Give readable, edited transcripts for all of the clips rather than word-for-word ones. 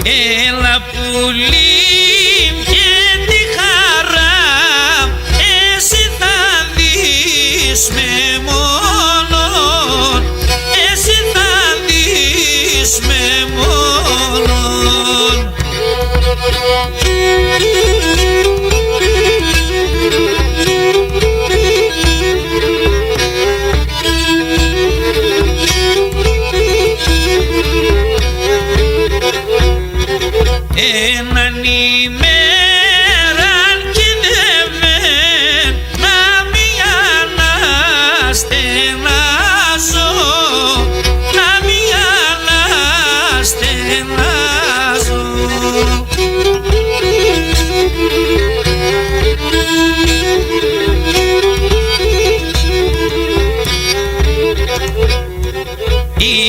Έλα πουλί και τη χαρά, εσύ θα δεις με μόνον, εσύ θα δεις με μόνον. Έναν ημέραν κινδεμέν να μην αναστενάζω, να μην αναστενάζω.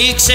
Ήξε